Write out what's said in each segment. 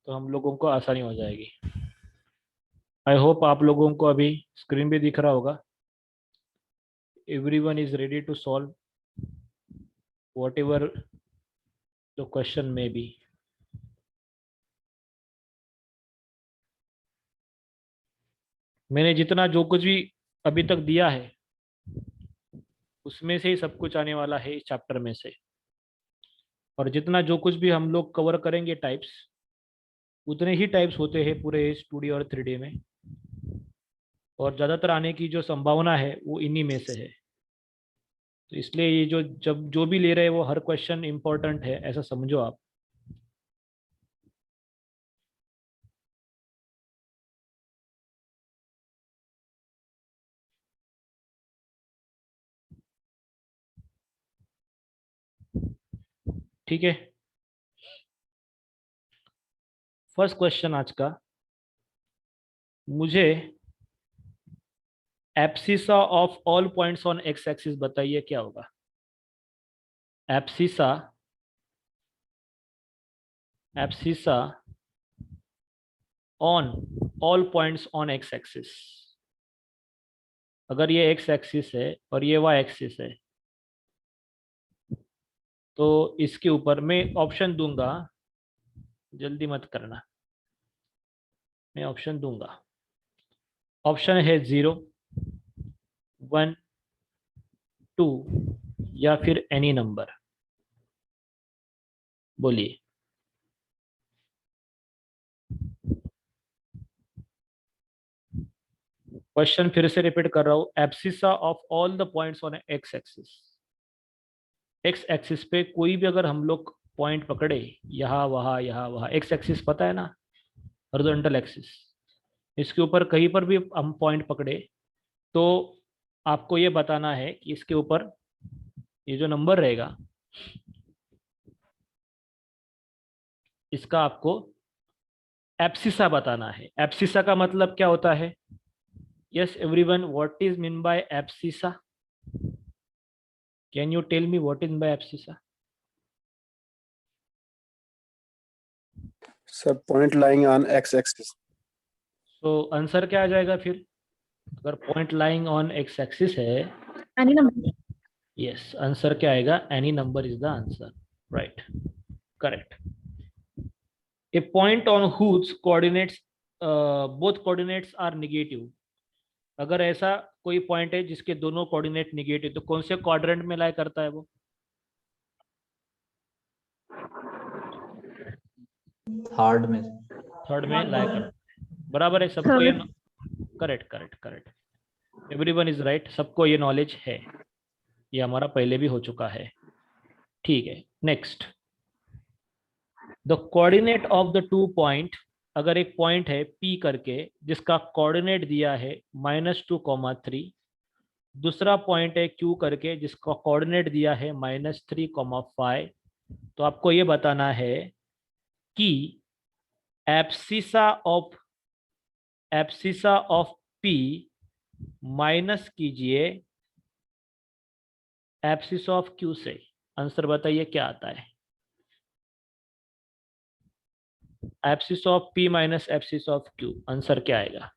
तो हम लोगों को आसानी हो जाएगी। आई होप आप लोगों को अभी स्क्रीन पे दिख रहा होगा। Everyone is ready to solve whatever the question में बी। मैंने जितना जो कुछ भी अभी तक दिया है उसमें से ही सब कुछ आने वाला है इस चैप्टर में से। और जितना जो कुछ भी हम लोग कवर करेंगे टाइप्स, उतने ही टाइप्स होते हैं पूरे इस 2D और 3D में। और ज़्यादातर आने की जो संभावना है वो इन्हीं में से है। तो इसलिए ये जो जब जो भी ले रहे हैं वो हर क्वेश्चन इंपॉर्टेंट है, ऐसा समझो आप। ठीक है। फर्स्ट क्वेश्चन आज का, मुझे abscissa of all points on x axis बताइए क्या होगा। Abscissa abscissa on all points on x axis. अगर ये एक्स एक्सिस है और ये वाई एक्सिस है तो इसके ऊपर मैं ऑप्शन दूंगा, जल्दी मत करना, मैं ऑप्शन दूंगा। ऑप्शन है 0, 1, 2 या फिर एनी नंबर। बोलिए। क्वेश्चन फिर से रिपीट कर रहा हूं, abscissa of all the points on x axis. X axis पे कोई भी अगर हम लोग पॉइंट पकड़े, यहाँ वहाँ, एक्स एक्सिस पता है ना, हॉरिजॉन्टल एक्सिस। इसके ऊपर कहीं पर भी हम पॉइंट पकड़े तो आपको ये बताना है कि इसके ऊपर ये जो नंबर रहेगा इसका आपको एब्सिसा बताना है। एब्सिसा का मतलब क्या होता है? Yes everyone, what is mean by abscissa? Can you tell me what is by abscissa? Sir point lying on x axis. तो आंसर क्या आ जाएगा फिर? अगर point lying on x axis है, एनी नंबर। यस, आंसर क्या आएगा? Any number is the answer. Right, correct. A point on whose coordinates both coordinates are negative. अगर ऐसा कोई पॉइंट है जिसके दोनों कोऑर्डिनेट नेगेटिव, तो कौन से क्वाड्रेंट में लाई करता है वो? थर्ड में। थर्ड में लाई करता है। बराबर है सबको ये? Correct correct correct, everyone is right, सबको ये नॉलेज है, ये हमारा पहले भी हो चुका है। ठीक है, next. The coordinate of the two point. अगर एक पॉइंट है P करके जिसका कोऑर्डिनेट दिया है -2, 3, दूसरा पॉइंट है Q करके जिसका कोऑर्डिनेट दिया है -3, 5, तो आपको ये बताना है कि एब्सिसा ऑफ P माइनस कीजिए एब्सिस ऑफ Q से। आंसर बताइए क्या आता है? Abscess of P minus abscess of Q, answer क्या आएगा?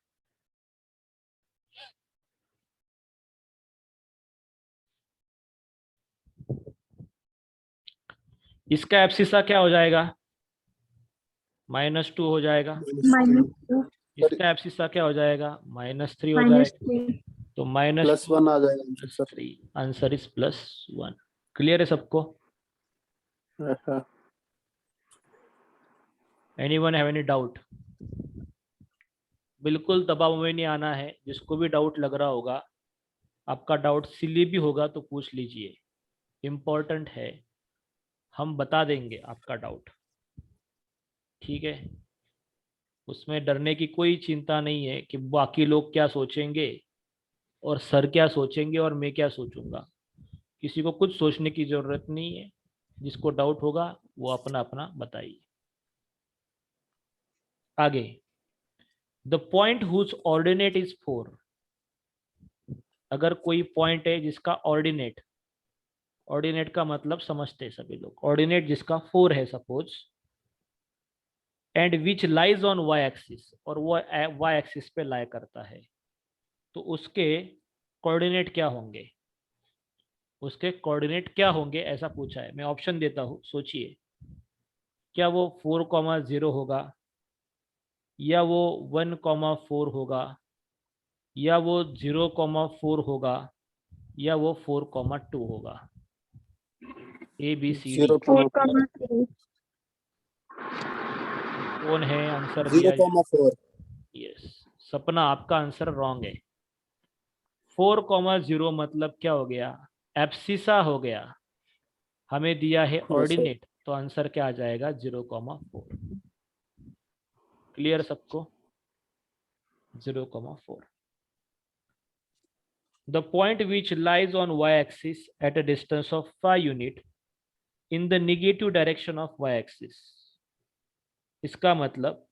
इसका एब्सिसा क्या हो जाएगा? -2 हो जाएगा। -2 इसका एब्सिसा क्या हो जाएगा? -3 हो जाएगा। -3 तो -2 +1 आ जाएगा सर। +3, answer is +1। क्लियर है सबको? Anyone have any doubt? बिल्कुल दबाव में नहीं आना है। जिसको भी डाउट लग रहा होगा, आपका डाउट सिली भी होगा तो पूछ लीजिए, इम्पोर्टेंट है, हम बता देंगे आपका डाउट। ठीक है, उसमें डरने की कोई चिंता नहीं है कि बाकी लोग क्या सोचेंगे और सर क्या सोचेंगे और मैं क्या सोचूंगा। किसी को कुछ सोचने की जरूरत नहीं है। जिसको डाउट होगा वो अपना अपना बताइए। आगे, the point whose ordinate is 4। अगर कोई पॉइंट है जिसका ऑर्डिनेट, ऑर्डिनेट का मतलब समझते हैं सभी लोग, ऑर्डिनेट जिसका 4 है, suppose and which lies on y axis, और वो वाई एक्सिस पे लाई करता है, तो उसके कोऑर्डिनेट क्या होंगे, उसके कोऑर्डिनेट क्या होंगे ऐसा पूछा है। मैं ऑप्शन देता हूँ, सोचिए। क्या वो 4,0 होगा, या वो 1,4 होगा, या वो 0,4 होगा, या वो 4,2 होगा। A B C D 4,3. कौन है आंसर दिया? 0,4. यस, सपना आपका आंसर रॉन्ग है। 4,0 मतलब क्या हो गया? एब्सिसा हो गया। हमें दिया है Yes, sir. ऑर्डिनेट, तो आंसर क्या आ जाएगा? 0,4। क्लियर सबको? 0,4। The point which lies on y-axis at a distance of 5 unit in the negative direction of y-axis. इसका मतलब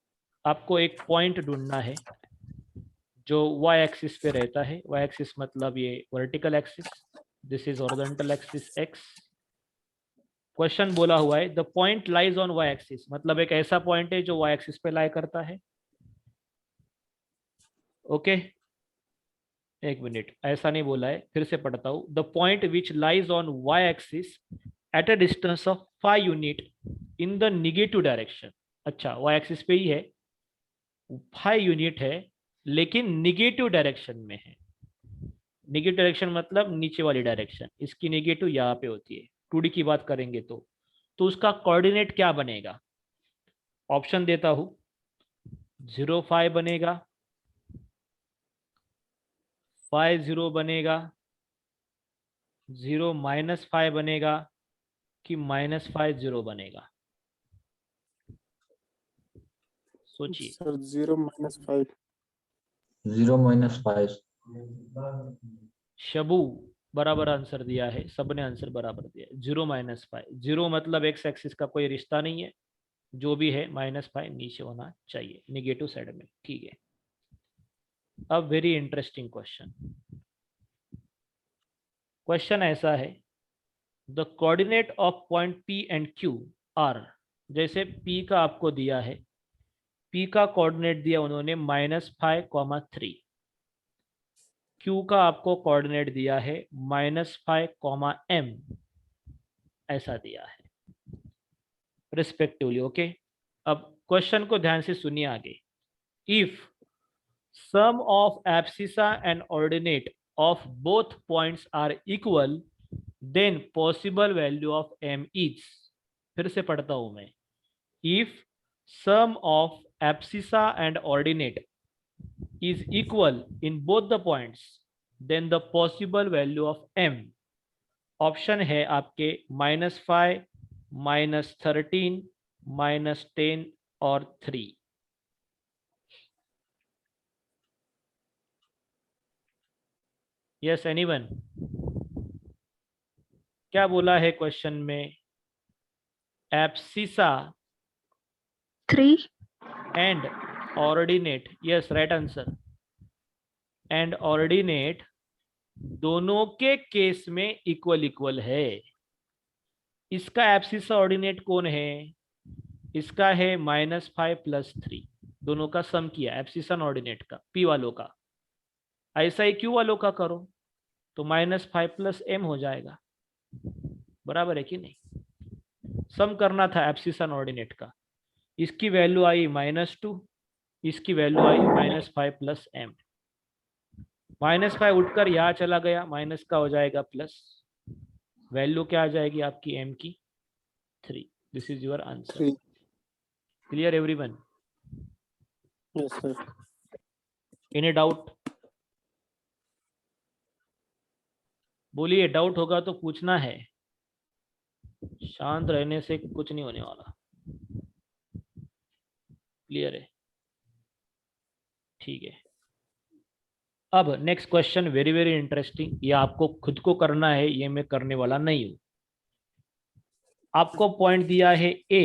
आपको एक पॉइंट ढूंढना है जो y-axis पे रहता है। y-axis मतलब ये vertical axis, this is horizontal axis x। Question बोला हुआ है the point lies on y-axis, मतलब एक ऐसा पॉइंट है जो y-axis पे लाई करता है। ओके, एक मिनट, ऐसा नहीं बोला है, फिर से पढ़ता हूँ। The point which lies on y axis at a distance of 5 unit in the negative direction. अच्छा, वाई एक्सिस पे ही है, 5 यूनिट है, लेकिन निगेटिव डायरेक्शन में है। निगेटिव डायरेक्शन मतलब नीचे वाली डायरेक्शन, इसकी निगेटिव यहाँ पे होती है। 2D की बात करेंगे तो उसका कोऑर्डिनेट क्या बनेगा? ऑप्शन देता हूँ। 0,5 बनेगा, 5,0 बनेगा, 0-5 बनेगा, कि -5,0 बनेगा? सोचिए। Sir, 0-5. 0-5. शबू बराबर आंसर दिया है, सबने आंसर बराबर दिया है। 0-5, 0 मतलब एक्स एक्सिस का कोई रिश्ता नहीं है, जो भी है -5 नीचे होना चाहिए, निगेटिव साइड में। ठीक है, अब वेरी इंटरेस्टिंग क्वेश्चन। क्वेश्चन ऐसा है, the coordinate of point P and Q R. जैसे पी का आपको दिया है, पी का कोऑर्डिनेट दिया उन्होंने -5,3। क्यू का आपको कोऑर्डिनेट दिया है -5,m, ऐसा दिया है रिस्पेक्टिवली। ओके, अब क्वेश्चन को ध्यान से सुनिए आगे। If sum of abscissa and ordinate of both points are equal, then possible value of m is. फिर से पढ़ता हूं मैं। If sum of abscissa and ordinate is equal in both the points, then the possible value of m। Option है आपके -5, -13, -10 और 3। Yes anyone? क्या बोला है क्वेश्चन में? Abscissa 3. And ordinate, yes right answer, and ordinate दोनों के केस में इक्वल इक्वल है। इसका एब्सिसा ऑर्डिनेट कौन है? इसका है -5 + 3, दोनों का सम किया एब्सिसन ऑर्डिनेट का, पी वालों का। ऐसा ही क्यू वालों का करो तो -5 + m हो जाएगा। बराबर है कि नहीं? सम करना था एब्सिसन ऑर्डिनेट का। इसकी वैल्यू आई -2, इसकी वैल्यू आई -5 + m। -5 उठकर यहाँ चला गया, माइनस का हो जाएगा प्लस, वैल्यू क्या आ जाएगी आपकी m की? 3। This is your answer. 3. Clear everyone? Yes, sir. Any doubt? बोलिए, डाउट होगा तो पूछना है, शांत रहने से कुछ नहीं होने वाला। क्लियर है? ठीक है, अब next question very very interesting. ये आपको खुद को करना है, ये मैं करने वाला नहीं हूं। आपको पॉइंट दिया है a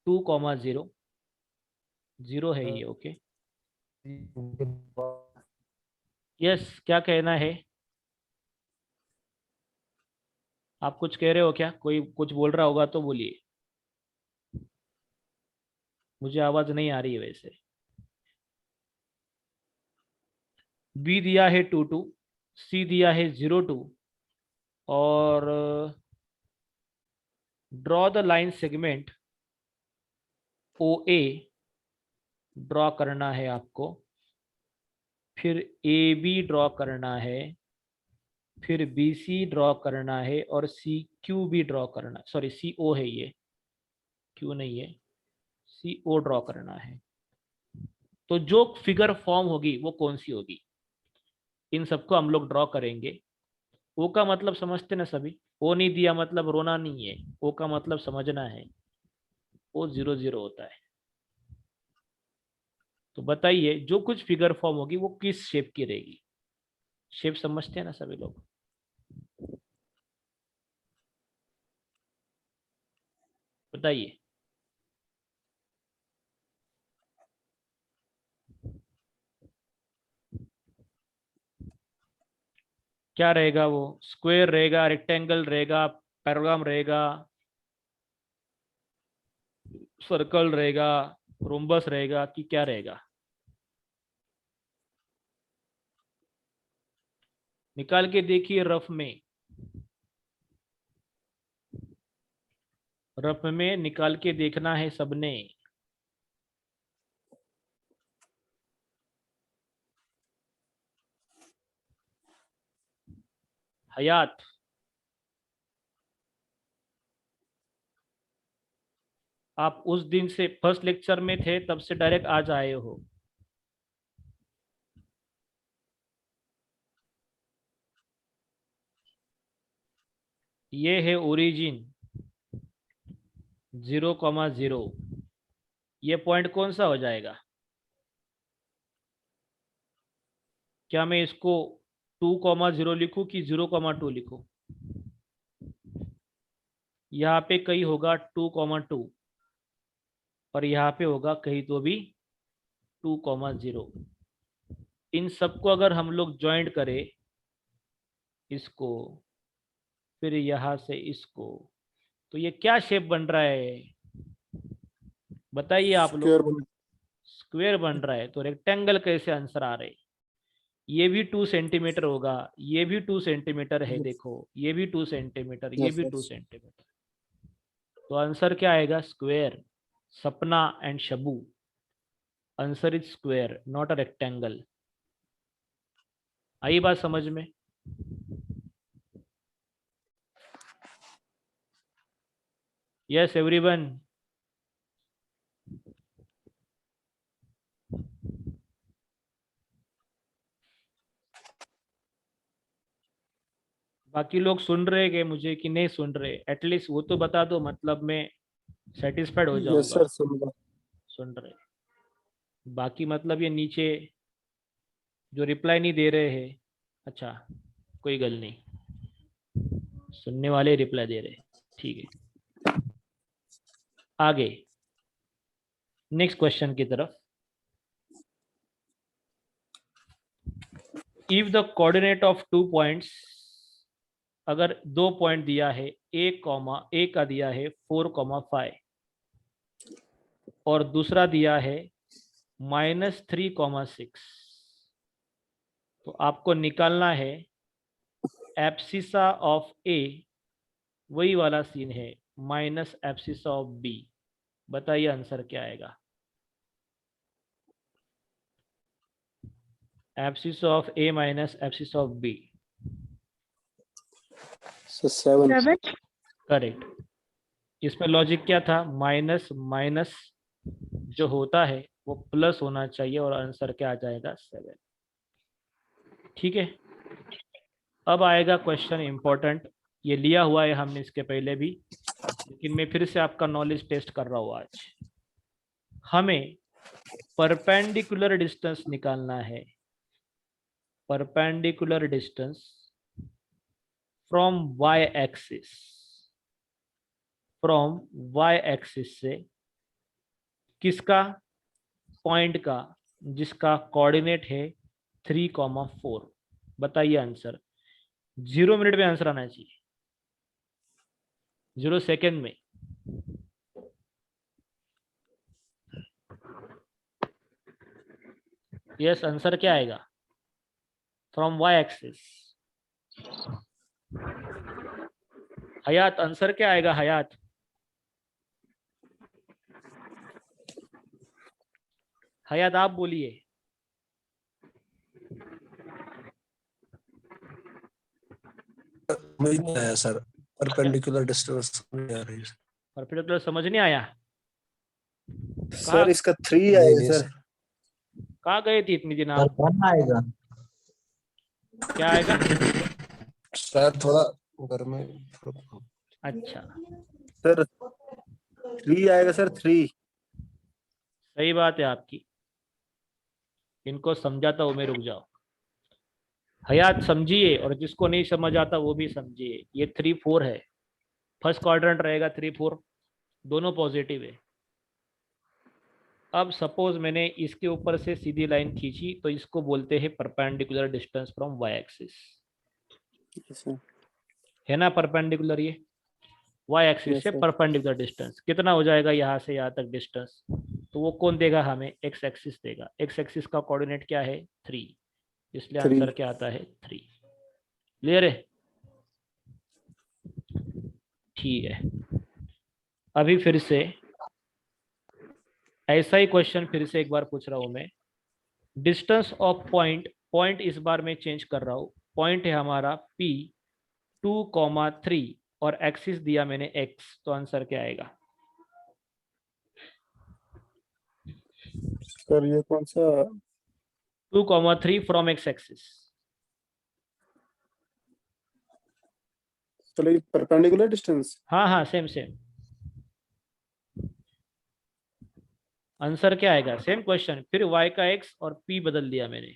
2,0, 0 है ये। ओके, यस, क्या कहना है? आप कुछ कह रहे हो क्या? कोई कुछ बोल रहा होगा तो बोलिए, मुझे आवाज नहीं आ रही है वैसे। बी दिया है 2 2, सी दिया है 0 2, और draw the line segment O A draw करना है आपको, फिर ए बी ड्रॉ करना है, फिर बी सी ड्रॉ करना है, और सी क्यू भी ड्रॉ करना, सॉरी सी ओ है, ये क्यू नहीं है, सी ओ ड्रॉ करना है। तो जो फिगर फॉर्म होगी वो कौन सी होगी, इन सबको हम लोग ड्रॉ करेंगे। ओ का मतलब समझते ना सभी, ओ नहीं दिया मतलब रोना नहीं है, ओ का मतलब समझना है, ओ 0 0 होता है। तो बताइए जो कुछ फिगर फॉर्म होगी वो किस शेप की रहेगी, शेप समझते हैं ना सभी लोग? बताइए। क्या रहेगा वो, स्क्वायर रहेगा, रेक्टेंगल रहेगा, पैराग्राम रहेगा, सर्कल रहेगा, रोम्बस रहेगा, कि क्या रहेगा? निकाल के देखिए रफ में, रफ में निकाल के देखना है सबने। हयात, आप उस दिन से फर्स्ट लेक्चर में थे तब से डायरेक्ट आज आए हो। ये है ओरिजिन 0,0, ये पॉइंट कौन सा हो जाएगा? क्या मैं इसको 2,0 लिखूं कि 0,2 लिखूं? यहाँ पे कहीं होगा 2,2 और यहाँ पे होगा कहीं तो भी 2,0। इन सबको अगर हम लोग ज्वाइंट करें, इसको फिर यहाँ से इसको, तो ये क्या शेप बन रहा है बताइए आप लोग? स्क्वायर बन स्क्वायर बन रहा है। तो रेक्टेंगल कैसे आंसर आ रहे? ये भी 2 सेंटीमीटर होगा, ये भी 2 सेंटीमीटर है, देखो ये भी 2 सेंटीमीटर, ये यस भी 2 यस सेंटीमीटर। तो आंसर क्या आएगा? Square. Sapna and Shabu, answer is square not a rectangle. आई बात समझ में? Yes everyone. बाकी लोग सुन रहे कि मुझे कि नहीं सुन रहे? एटलीस्ट वो तो बता दो, मतलब मैं सेटिस्फाइड हो यस जाऊंगा। सर सुन सुन रहे? बाकी मतलब ये नीचे जो रिप्लाई नहीं दे रहे हैं, अच्छा कोई गल नहीं, सुनने वाले रिप्लाई दे रहे हैं, ठीक है। आगे नेक्स्ट क्वेश्चन की तरफ। If the coordinate of 2 points, अगर 2 पॉइंट दिया है, ए का दिया है 4,5 और दूसरा दिया है -3,6, तो आपको निकालना है एब्सिसा ऑफ ए, वही वाला सीन है, माइनस एब्सिसा ऑफ बी। बताइए आंसर क्या आएगा? Abscissa of A minus abscissa of B, sir 7 7. Correct. इसमें लॉजिक क्या था? माइनस माइनस जो होता है वो प्लस होना चाहिए, और आंसर क्या आ जाएगा? 7। ठीक है। अब आएगा क्वेश्चन इंपॉर्टेंट, ये लिया हुआ है हमने इसके पहले भी, लेकिन मैं फिर से आपका नॉलेज टेस्ट कर रहा हूँ आज। हमें परपेंडिकुलर डिस्टेंस निकालना है, perpendicular distance from y axis, from y axis से किसका? पॉइंट का जिसका कोऑर्डिनेट है 3,4। बताइए आंसर। 0 मिनट में आंसर आना चाहिए, 0 सेकेंड में। यस, आंसर क्या आएगा? From y axis. Hayat, answer क्या आएगा हयात? हयात आप बोलिए। समझ नहीं आया सर, परपेंडिकुलर डिस्टेंस नहीं आ रही है। परपेंडिकुलर समझ नहीं आया? सर इसका 3 नहीं आएगा नहीं सर। सर, कहाँ गए थे इतनी दिन सर आप? 1 आएगा। क्या आएगा? शायद थोड़ा घर में अच्छा, सर 3 आएगा सर, 3। सही बात है आपकी। इनको समझाता हूं मैं, रुक जाओ। हयात समझिए, और जिसको नहीं समझ आता वो भी समझिए। ये 3-4 है, फर्स्ट क्वाड्रेंट रहेगा 3-4, दोनों पॉजिटिव है। अब सपोज मैंने इसके ऊपर से सीधी लाइन खींची, तो इसको बोलते हैं perpendicular distance from y axis, sir है ना? परपेंडिकुलर, ये वाई एक्सिस यस से सर। परपेंडिकुलर डिस्टेंस कितना हो जाएगा यहाँ से यहाँ तक डिस्टेंस? तो वो कौन देगा हमें? एक्स एक्सिस देगा। एक्स एक्सिस का कोऑर्डिनेट क्या है? 3, इसलिए 3। आंसर क्या आता है? 3। क्लियर है? ठीक है। अभी फिर से ऐसा ही क्वेश्चन फिर से एक बार पूछ रहा हूं मैं। डिस्टेंस ऑफ पॉइंट, पॉइंट इस बार मैं चेंज कर रहा हूं। पॉइंट है हमारा P 2,3 और एक्सिस दिया मैंने x, तो आंसर क्या आएगा? सर ये कौन सा? 2,3 फ्रॉम x एक्सिस। चलो ये परपेंडिकुलर डिस्टेंस। हाँ हाँ, सेम सेम। आंसर क्या आएगा? सेम क्वेश्चन, फिर y का x और p बदल दिया मैंने।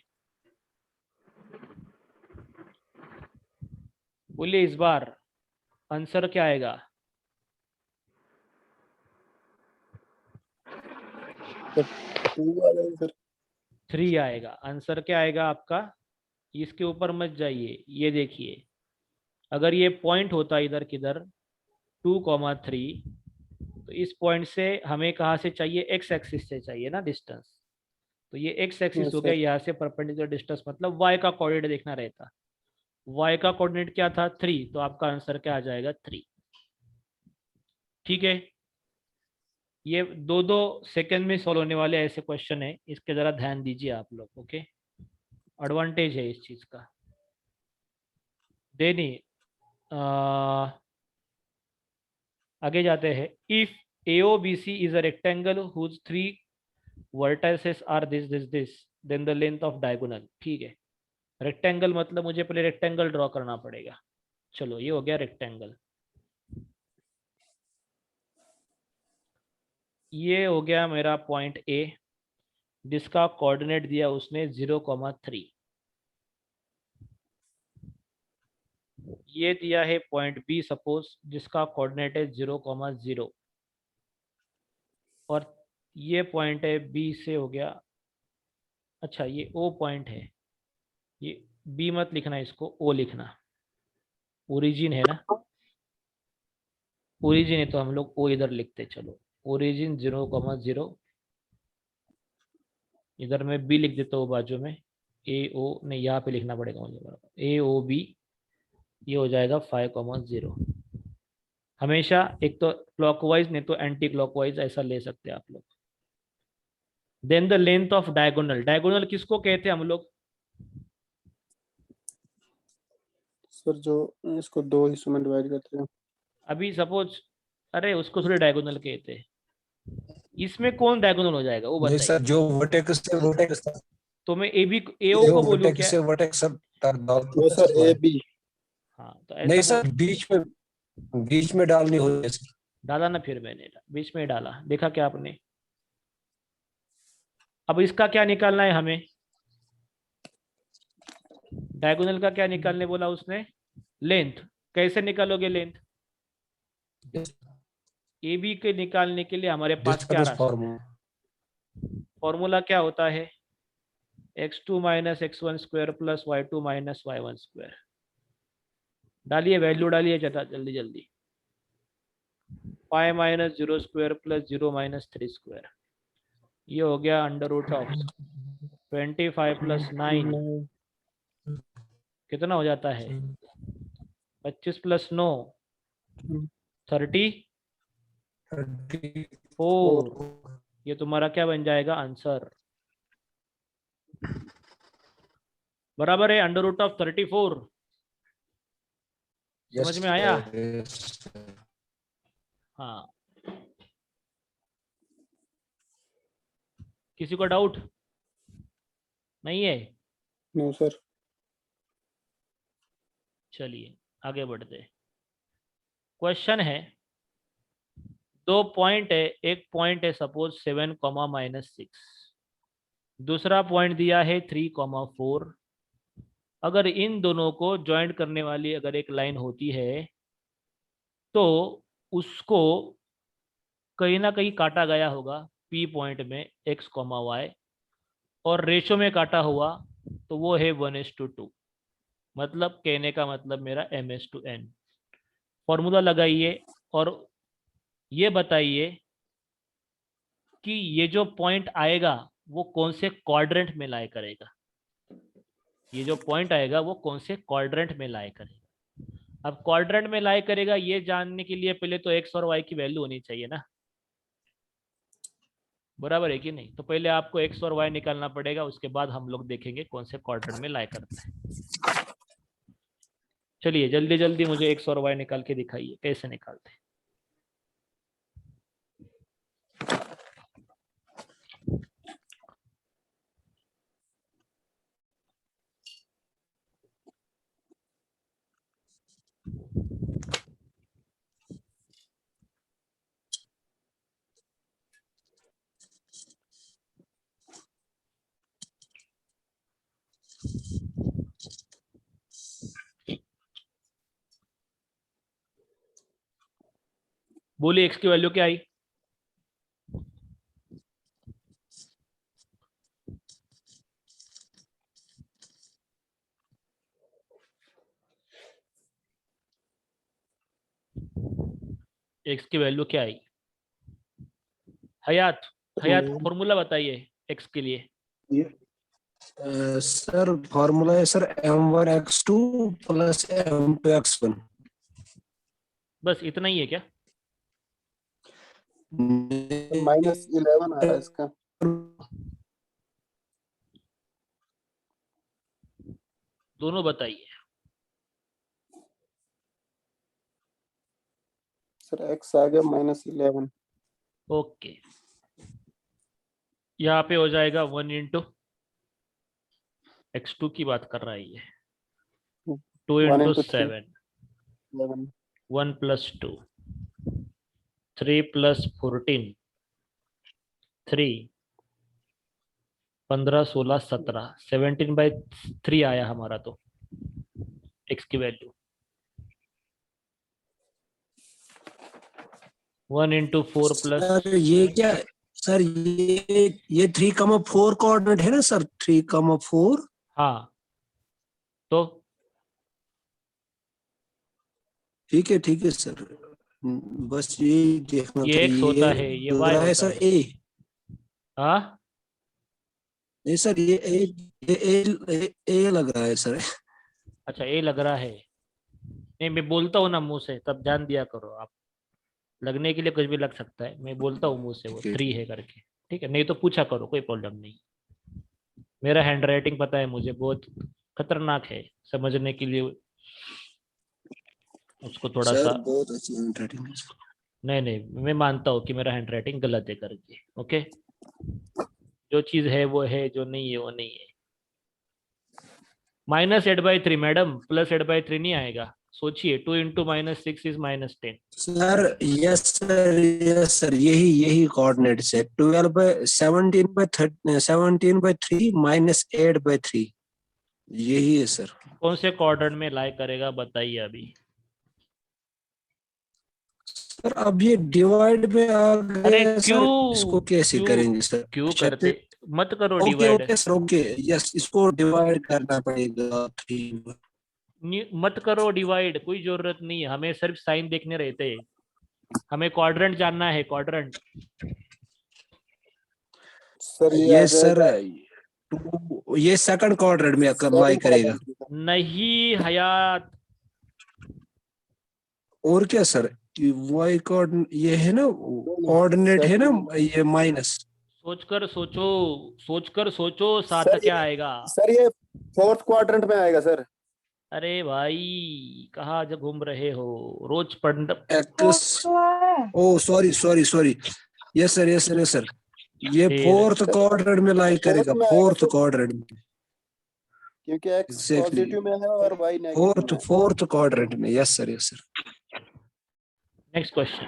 बोलिए इस बार आंसर क्या आएगा? सर 2 आ जाएगा सर। 3 आएगा। आंसर क्या आएगा आपका? इसके ऊपर मत जाइए, ये देखिए। अगर ये पॉइंट होता इधर किधर 2,3, तो इस पॉइंट से हमें कहाँ से चाहिए? एक्स एक्सिस से चाहिए ना डिस्टेंस। तो ये एक्स एक्सिस यस हो गया, सर। यहाँ से परपेंडिकुलर डिस्टेंस मतलब वाई का कोऑर्डिनेट देखना रहता। वाई का कोऑर्डिनेट क्या था? 3, तो आपका आंसर क्या आ जाएगा? 3। ठीक है। ये 2-2 सेकंड में सॉल्व होने वाले ऐसे क्वेश्चन है, इसके जरा ध्यान दीजिए आप लोग। ओके, एडवांटेज है इस चीज का। देनी आगे जाते हैं। If AOBC is a rectangle whose 3 vertices are this, then the length of diagonal। ठीक है, रेक्टेंगल मतलब मुझे पहले रेक्टेंगल ड्रॉ करना पड़ेगा। चलो ये हो गया रेक्टेंगल। ये हो गया मेरा पॉइंट A, जिसका कोऑर्डिनेट दिया उसने 0,3। ये दिया है पॉइंट B सपोज, जिसका कोऑर्डिनेट है 0,0। और ये पॉइंट है B से हो गया, अच्छा ये O पॉइंट है। ये B मत लिखना, इसको O लिखना। ओरिजिन है ना, ओरिजिन है तो हम लोग O इधर लिखते। चलो ओरिजिन 0,0, इधर मैं B लिख देता हूँ बाजू में। AO नहीं, यहाँ पे लिखना पड़ेगा मुझे बराबर। AOB ये हो जाएगा 5,0। हमेशा एक तो क्लॉकवाइज नहीं तो एंटी क्लॉकवाइज ऐसा ले सकते हैं आप लोग। Then the length of diagonal, diagonal किसको कहते हैं हम लोग? सर जो इसको 2 हिस्सों में डिवाइड करते हैं। अभी सपोज, अरे उसको थोड़े डायगोनल कहते हैं। इसमें कौन डायगोनल हो जाएगा वो नहीं बताइए। सर, जो वर्टेक्स से वर्टेक्स, तो मैं AB AO जो को बोलूँ वर्टेक्स क्या? से वर्टेक्स सब वो सर ए बी। हाँ तो नहीं ऐसा सर, बीच में डालनी होती है सर। डाला ना, फिर मैंने बीच में डाला, देखा क्या आपने? अब इसका क्या निकालना है हमें? डायगोनल का क्या निकालने बोला उसने? लेंथ। कैसे निकालोगे लेंथ? AB के निकालने के लिए हमारे पास क्या डिस्टेंस रास्ता है? फॉर्मूला। फॉर्मूला क्या होता है? x2 minus x1 square plus y2 minus y1 square. डालिए, वैल्यू डालिए जल्दी जल्दी। 5 minus 0 square plus 0 minus 3 square. ये हो गया अंडर रूट ऑफ 25 + 9 कितना हो जाता है? 25 + 9 34। ये तुम्हारा क्या बन जाएगा आंसर? बराबर है √34। समझ में आया? हाँ, किसी को डाउट नहीं है? No sir. चलिए आगे बढ़ते हैं। क्वेश्चन है, दो पॉइंट है, एक पॉइंट है सपोज 7, -6, दूसरा पॉइंट दिया है 3, 4। अगर इन दोनों को ज्वाइंट करने वाली अगर एक लाइन होती है तो उसको कहीं ना कहीं काटा गया होगा P पॉइंट में x, y, और रेशो में काटा हुआ तो वो है 1:2। मतलब कहने का मतलब मेरा m/n। फॉर्मूला लगाइए और ये बताइए कि ये जो पॉइंट आएगा वो कौन से क्वाड्रेंट में लाई करेगा। ये जो पॉइंट आएगा वो कौन से क्वाड्रेंट में लाई करेगा। अब क्वाड्रेंट में लाई करेगा ये जानने के लिए पहले तो x और y की वैल्यू होनी चाहिए ना, बराबर है कि नहीं? तो पहले आपको x और y निकालना पड़ेगा, उसके बाद हम लोग देखेंगे कौन से क्वाड्रेंट में लाई करता है। चलिए जल्दी जल्दी मुझे x और y निकाल के दिखाइए कैसे निकालते हैं। बोलिए x की वैल्यू क्या आई? x की वैल्यू क्या आई? हयात, हयात फॉर्मूला बताइए x के लिए। सर फॉर्मूला है सर m1x2 + m2x1। बस इतना ही है क्या? -11 आ रहा है इसका। दोनों बताइए। सर x आ गया -11। ओके, यहाँ पे हो जाएगा 1 × x2 की बात कर रहा है ये, 2 1 × into 3 7, 11। 1 + 2, 3 + 14, 3, 15, 16, 17, 17/3 आया हमारा तो x की वैल्यू। 1 × 4 + सर ये क्या सर ये 3,4 कोऑर्डिनेट है ना सर 3,4। हाँ तो ठीक है सर। बस ये देखना था ये x होता ये है, ये लग y रहा है होता सर है। ए। हाँ नहीं सर ये ए लग रहा है सर। अच्छा, a लग रहा है। नहीं मैं बोलता हूँ ना मुंह से, तब ध्यान दिया करो आप। लगने के लिए कुछ भी लग सकता है, मैं बोलता हूँ मुंह से वो 3 है करके, ठीक है? नहीं तो पूछा करो, कोई प्रॉब्लम नहीं। मेरा हैंड राइटिंग पता है मुझे, बहुत खतरनाक है, समझने के लिए उसको थोड़ा सर सा। बहुत अच्छी हैंडराइटिंग है। नहीं नहीं, मैं मानता हूँ कि मेरा हैंड राइटिंग गलत है करके। ओके, जो चीज है वो है, जो नहीं है वो नहीं है। -8/3 मैडम, +8/3 नहीं आएगा। सोचिए 2 × -6 इज -10। सर यस सर यही कोऑर्डिनेट्स है 17/3 -8/3 यही है सर। कौन से क्वाड्रेंट में लाई करेगा बताइए अभी। सर अब ये डिवाइड में आ अरे गया सर, क्यों, इसको कैसे क्यों करेंगे सर? क्यों छत्तीस। करते? मत करो okay divide. Okay sir okay yes इसको डिवाइड करना पड़ेगा 3। मत करो डिवाइड, कोई जरूरत नहीं है, हमें सिर्फ साइन देखने रहते हैं। हमें क्वाड्रेंट जानना है, क्वाड्रेंट। सर ये आ यस सर जाएगा टू, ये सेकंड क्वाड्रेंट में लाई करेगा। नहीं हयात, और क्या सर, वाई कोऑर्डिनेट ये है ना, कोऑर्डिनेट है ना ये माइनस। सोचकर सोचो, सोचकर सोचो, साथ सर क्या आएगा। सर ये फोर्थ क्वाड्रेंट में आएगा सर। अरे भाई कहाँ जब घूम रहे हो, रोज पढ़। X, oh sorry sorry sorry, yes sir yes sir yes sir, ये फिर फोर्थ क्वाड्रेंट में लाई करेगा, में आएगा फोर्थ सर। क्वाड्रेंट में। क्योंकि एक्स Exactly. पॉजिटिव में है और वाई नेगेटिव में है। फोर्थ क्वाड्रेंट में, yes sir yes sir. Next question,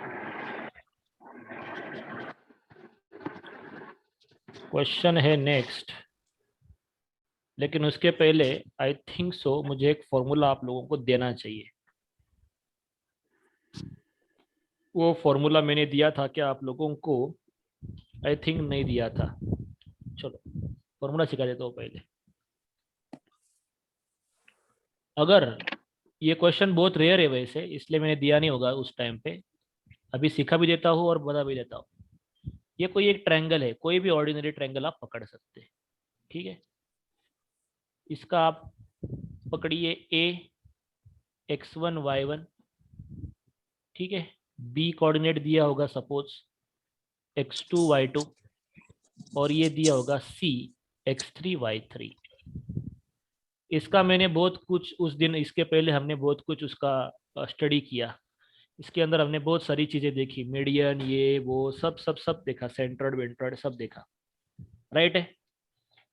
question है नेक्स्ट, लेकिन उसके पहले आई थिंक सो मुझे एक फॉर्मूला आप लोगों को देना चाहिए। वो फॉर्मूला मैंने दिया था क्या आप लोगों को? आई थिंक नहीं दिया था। चलो फॉर्मूला सिखा देता हूँ पहले। अगर ये क्वेश्चन बहुत रेयर है वैसे, इसलिए मैंने दिया नहीं होगा उस टाइम पे, अभी सिखा भी देता हूँ और बता भी देता हूँ। ये कोई एक ट्रायंगल है, कोई भी ऑर्डिनरी ट्रायंगल आप पकड़ सकते हैं, ठीक है। इसका आप पकड़िए a x1 y1, ठीक है। b कोऑर्डिनेट दिया होगा सपोज x2 y2, और ये दिया होगा c x3 y3। इसका मैंने बहुत कुछ उस दिन, इसके पहले हमने बहुत कुछ उसका स्टडी किया। इसके अंदर हमने बहुत सारी चीजें देखी, मीडियन ये वो सब सब सब देखा, सेंट्रोइड वेंट्रोइड सब देखा, राइट है?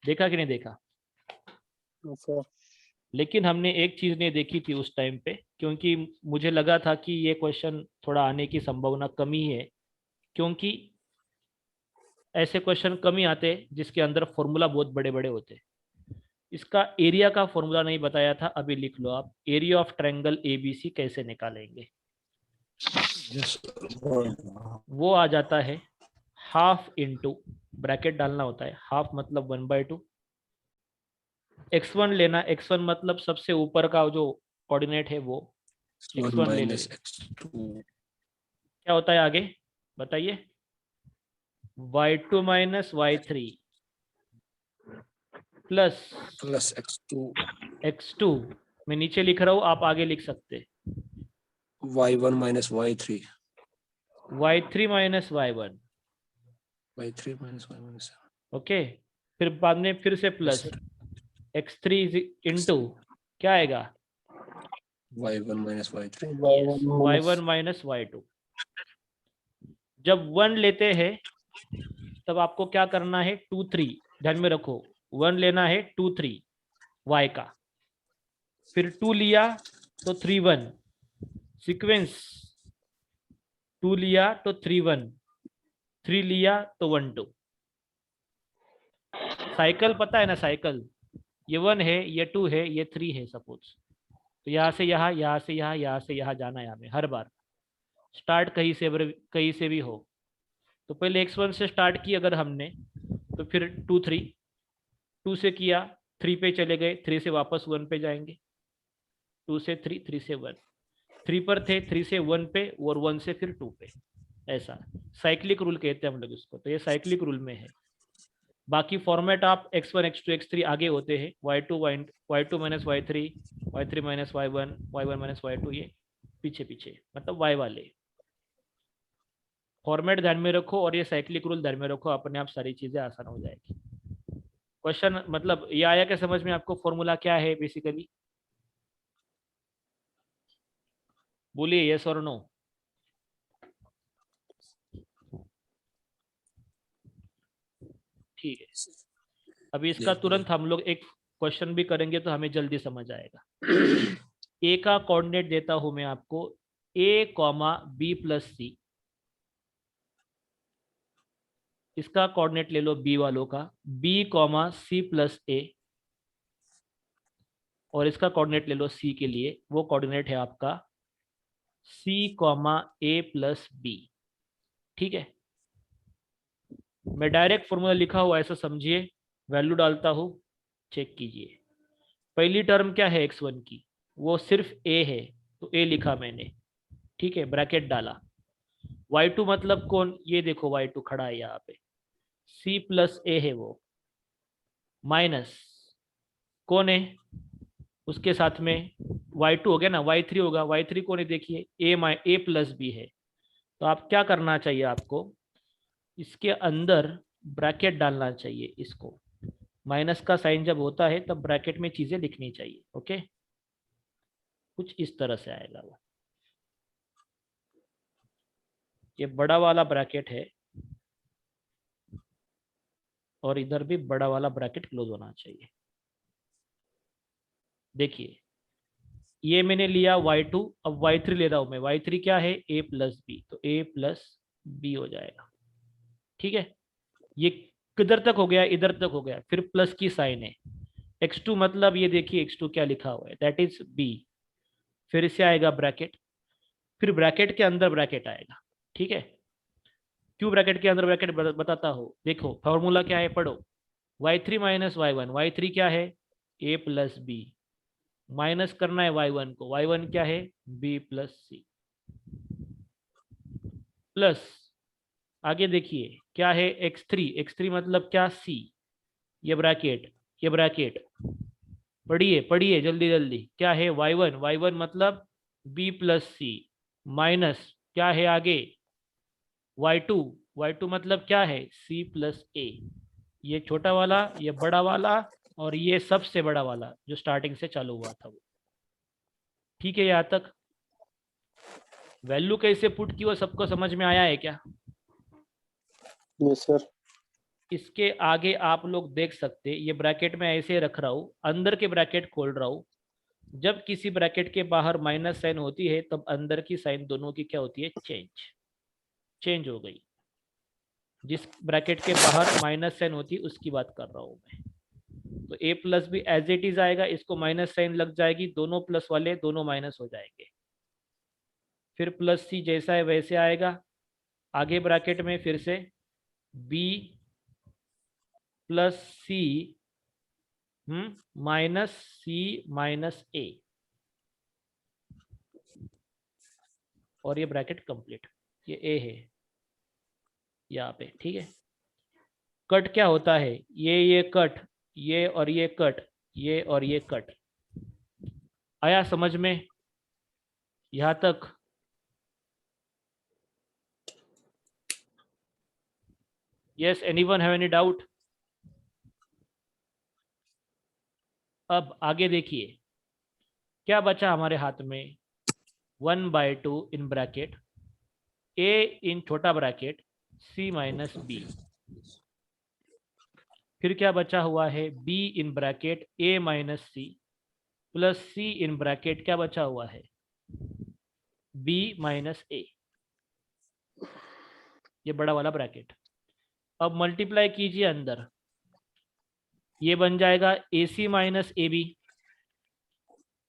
देखा कि नहीं देखा? सर लेकिन हमने एक चीज नहीं देखी थी उस टाइम पे, क्योंकि मुझे लगा था कि ये क्वेश्चन थोड़ा आने की संभावना कमी है, क्योंकि ऐसे क्वेश्चन कम ही आते हैं जिसके अंदर फॉर्मूला बहुत बड़े बड़े होते हैं। इसका एरिया का फॉर्मूला नहीं बताया था, अभी लिख लो आप, एरिया ऑफ ट्रायंगल एबीसी कैसे निकालेंगे। वो आ जाता है हाफ इंटू, ब्रैकेट डालना होता है, हाफ मतलब 1/2, x1 लेना, x1 मतलब सबसे ऊपर का जो कोऑर्डिनेट है वो x1 ले माइनस लेंगे। x2 क्या होता है आगे बताइए? y2 minus y3 plus plus x2, मैं नीचे लिख रहा हूँ, आप आगे लिख सकते, y1 minus y3, y3 minus y1, y3 minus y1। Okay. फिर बाद में फिर से प्लस x3 इंटू क्या आएगा? y1 minus y3, y1 minus y2। जब 1 लेते हैं तब आपको क्या करना है? 2 3, ध्यान में रखो, 1 लेना है 2 3 y का, फिर 2 लिया तो 3 1, सीक्वेंस 2 लिया तो 3 1, 3 लिया तो 1 2। साइकिल पता है ना साइकिल, ये 1 है, ये 2 है, ये 3 है सपोज, तो यहाँ से यहाँ, यहाँ से यहाँ, यहाँ से यहाँ जाना है हमें हर बार। स्टार्ट कहीं से भी हो, तो पहले x1 से स्टार्ट की अगर हमने, तो फिर 2 3, 2 से किया 3 पे चले गए, 3 से वापस 1 पे जाएंगे, 2 से 3, 3 से 1, 3 पर थे, 3 से 1 पे, और 1 से फिर 2 पे। ऐसा साइक्लिक रूल कहते हैं हम लोग इसको, तो ये साइक्लिक रूल में है। बाकी फॉर्मेट आप x1 x2 x3 आगे होते हैं, y2 minus y3, y3 minus y1, y1 minus y2, ये पीछे पीछे मतलब y वाले। फॉर्मेट ध्यान में रखो और ये साइक्लिक रूल ध्यान में रखो, अपने आप सारी चीजें आसान हो जाएगी। क्वेश्चन मतलब ये आया क्या समझ में आपको? फॉर्मूला क्या है बेसिकली, बोलिए यस और नो। ठीक है, अभी इसका तुरंत हम लोग एक क्वेश्चन भी करेंगे तो हमें जल्दी समझ आएगा। ए का कोऑर्डिनेट देता हूं मैं आपको, a, b प्लस सी, इसका कोऑर्डिनेट ले लो b वालों का, b, c प्लस a, और इसका कोऑर्डिनेट ले लो c के लिए, वो कोऑर्डिनेट है आपका c, a प्लस b, ठीक है। मैं डायरेक्ट फॉर्मूला लिखा हुआ ऐसा समझिए, वैल्यू डालता हूं, चेक कीजिए। पहली टर्म क्या है x1 की? वो सिर्फ a है, तो a लिखा मैंने, ठीक है, ब्रैकेट डाला। y2 मतलब कौन? ये देखो y2 खड़ा है यहाँ पे, c प्लस a है वो, माइनस कौन है उसके साथ में y2 हो गया ना, y3 होगा, y3 कौन है देखिए, a प्लस बी है। तो आप क्या करना चाहिए, आपको इसके अंदर ब्रैकेट डालना चाहिए। इसको माइनस का साइन जब होता है तब ब्रैकेट में चीजें लिखनी चाहिए। ओके, कुछ इस तरह से आएगा वो। ये बड़ा वाला ब्रैकेट है और इधर भी बड़ा वाला ब्रैकेट क्लोज होना चाहिए। देखिए ये मैंने लिया y2, अब y3 ले रहा हूं मैं। y3 क्या है, a प्लस बी, तो a प्लस बी हो जाएगा। ठीक है, ये किधर तक हो गया, इधर तक हो गया, फिर प्लस की साइन है। x2 मतलब ये देखिए x2 क्या लिखा हुआ है, दैट इज b। फिर इससे आएगा ब्रैकेट, फिर ब्रैकेट के अंदर ब्रैकेट आएगा। ठीक है, क्यों ब्रैकेट के अंदर ब्रैकेट बताता हो। देखो फॉर्मूला क्या है, पढ़ो। y3 माइनस y1, y3 क्या है, a प्लस बी, माइनस करना है y1 को, y1 क्या है, b प्लस सी, प्लस आगे देखिए क्या है, x3, x3 मतलब क्या, c, ये ब्रैकेट, ये ब्रैकेट, पढ़िए पढ़िए जल्दी जल्दी, क्या है y1, y1 मतलब b प्लस सी, माइनस क्या है आगे y2, y2 मतलब क्या है, c प्लस a। ये छोटा वाला, ये बड़ा वाला, और ये सबसे बड़ा वाला जो स्टार्टिंग से चालू हुआ था वो। ठीक है, यहाँ तक वैल्यू कैसे पुट की वो सबको समझ में आया है क्या। Yes sir. इसके आगे आप लोग देख सकते, ये ब्रैकेट में ऐसे रख रहा हूँ, अंदर के ब्रैकेट खोल रहा हूँ। जब किसी ब्रैकेट के बाहर माइनस साइन होती है तब अंदर की साइन दोनों की क्या होती है, चेंज हो गई। जिस ब्रैकेट के बाहर माइनस साइन होती है उसकी बात कर रहा हूँ मैं। तो a प्लस भी एज इट इज आएगा, इसको माइनस साइन लग जाएगी, दोनों प्लस वाले दोनों माइनस हो जाएंगे। फिर प्लस सी जैसा है वैसे आएगा, आगे ब्रैकेट में फिर से b plus c minus c minus a, और ये ब्रैकेट कंप्लीट, ये a है यहाँ पे। ठीक है, कट क्या होता है, ये कट, ये और ये कट, ये और ये कट। आया समझ में यहाँ तक। Yes, anyone have any doubt. अब आगे देखिए क्या बचा हमारे हाथ में, 1/2 इन ब्रैकेट a इन छोटा ब्रैकेट c माइनस बी। फिर क्या बचा हुआ है, b in bracket a minus c plus c in bracket क्या बचा हुआ है, b माइनस a, ये बड़ा वाला ब्रैकेट। अब मल्टीप्लाई कीजिए अंदर, ये बन जाएगा ac माइनस ए बी,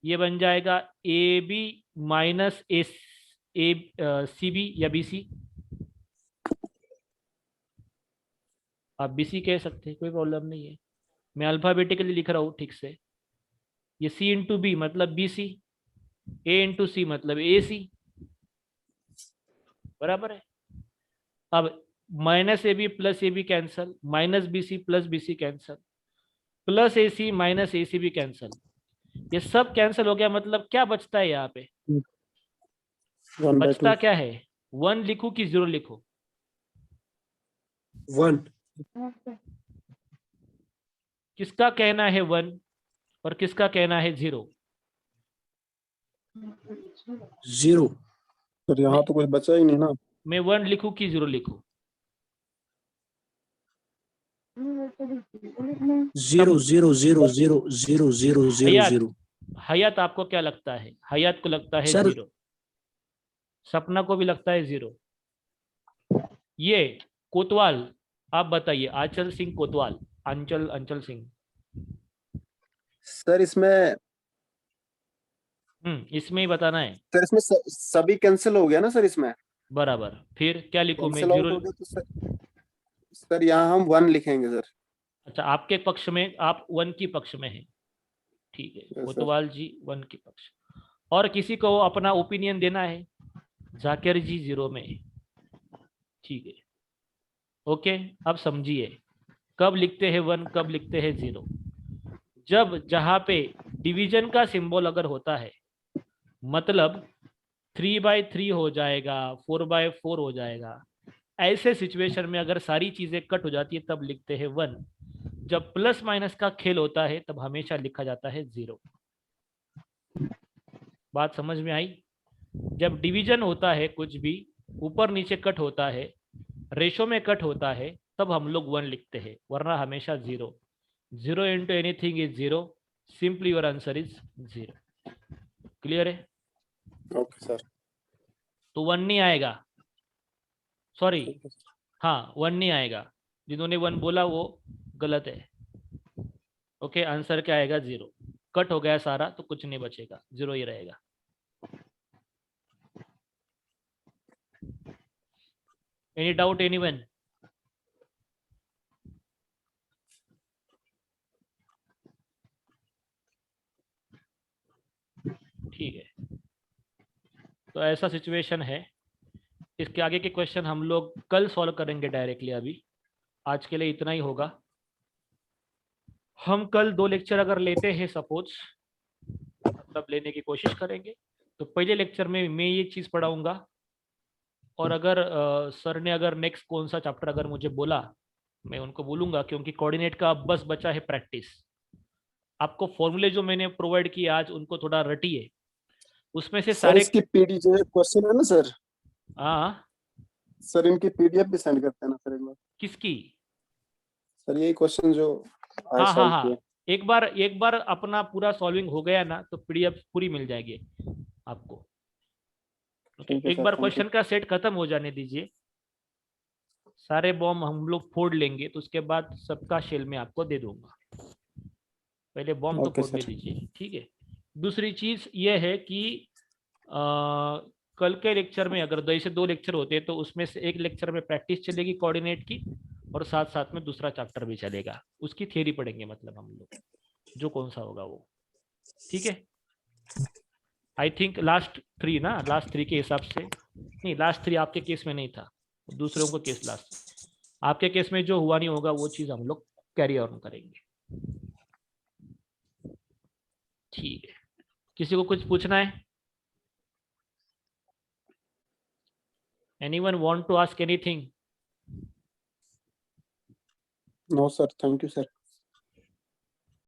ये बन जाएगा A B minus C B या बी सी, आप बी सी कह सकते हैं, कोई प्रॉब्लम नहीं है। मैं अल्फाबेटिकली लिख रहा हूँ ठीक से। ये सी इंटू बी मतलब B C, A into C मतलब ए सी, बराबर है। अब minus A B plus A B cancel, minus B C plus B C cancel, plus A C minus A C भी कैंसल, ये सब cancel हो गया। मतलब क्या बचता है यहाँ पे, 1/2 बचता क्या है, 1 लिखूं कि 0 लिखूं, 1 किसका कहना है 1 और किसका कहना है 0। 0 सर यहाँ तो कुछ बचा ही नहीं ना। मैं 1 लिखूं कि 0 लिखूं, 0 0 0 0 0 0 0 हयात 0। हयात आपको क्या लगता है, हयात को लगता है सर 0, सपना को भी लगता है 0। ये कोतवाल, आप बताइए, आंचल सिंह कोतवाल, अंचल सिंह। सर इसमें इसमें ही बताना है, सभी कैंसिल हो गया ना सर इसमें। बराबर। फिर क्या लिखूं मैं, कैंसिल आउट 0। हो गया तो सर यहाँ हम 1 लिखेंगे सर। अच्छा, आपके पक्ष में, आप 1 की पक्ष में है, ठीक है, सर कोतवाल जी 1 की पक्ष। और किसी को अपना ओपिनियन देना है, जाकिर जी 0 में है, ठीक है। ओके, अब समझिए, कब लिखते हैं 1, कब लिखते हैं 0? जब जहां पे डिवीजन का सिंबल अगर होता है, मतलब 3/3 हो जाएगा, 4/4 हो जाएगा, ऐसे सिचुएशन में अगर सारी चीजें कट हो जाती है तब लिखते हैं 1। जब प्लस माइनस का खेल होता है तब हमेशा लिखा जाता है 0। बात समझ में आई? जब डिवीजन होता है, कुछ भी ऊपर नीचे कट होता है, रेशो में कट होता है, तब हम लोग 1 लिखते हैं, वरना हमेशा 0। 0 into anything is 0. Simply your answer is 0. Clear है? Okay sir. तो 1 नहीं आएगा, सॉरी, ठीक है सर। हाँ 1 नहीं आएगा, जिन्होंने 1 बोला वो गलत है। ओके, आंसर क्या आएगा? 0। कट हो गया सारा तो कुछ नहीं बचेगा, 0 ही रहेगा। Any doubt anyone? ठीक है, तो ऐसा सिचुएशन है। इसके आगे के क्वेश्चन हम लोग कल सॉल्व करेंगे डायरेक्टली। अभी आज के लिए इतना ही होगा। हम कल 2 लेक्चर अगर लेते हैं, सपोज, मतलब लेने की कोशिश करेंगे, तो पहले लेक्चर में मैं ये चीज़ पढ़ाऊंगा, और अगर सर ने अगर नेक्स्ट कौन सा चैप्टर अगर मुझे बोला, मैं उनको बोलूंगा, क्योंकि कोऑर्डिनेट का अब बस बचा है प्रैक्टिस। आपको फॉर्मूले जो मैंने प्रोवाइड किए आज, उनको थोड़ा रटिए, उसमें से सर सारे। इसकी पीडी जो क्वेश्चन है ना सर, हाँ, सर इनकी पीडीएफ भी सेंड करते हैं ना सर एक बार। किसकी? सर यही क्वेश्चन जो आज हाँ हाँ सॉल्व हाँ, किए। एक बार अपना पूरा सॉल्विंग हो गया ना, तो पीडीएफ पूरी मिल जाएगी आपको। ठीक है एक sir, bar thank you. Question का सेट खत्म हो जाने दीजिए, सारे बॉम्ब हम लोग फोड़ लेंगे, तो उसके बाद सबका शेल में आपको दे दूंगा। पहले बॉम्ब तो ओके फोड़ने सर। दीजिए, ठीक है? दूसरी चीज ये है कि कल के लेक्चर में अगर 2 से 2 लेक्चर होते हैं, तो उसमें से एक लेक्चर में प्रैक्टिस चलेगी कोऑर्डिनेट की, और साथ साथ में दूसरा चैप्टर भी चलेगा, उसकी थियरी पढ़ेंगे, मतलब हम लोग जो कौन सा होगा वो। ठीक है? आई थिंक लास्ट 3 ना, लास्ट 3 के हिसाब से नहीं, लास्ट 3 आपके केस में नहीं था, दूसरों का केस लास्ट। आपके केस में जो हुआ नहीं होगा वो चीज हम लोग कैरी ऑन करेंगे। ठीक है, किसी को कुछ पूछना है? Anyone want to ask anything? No sir, thank you sir.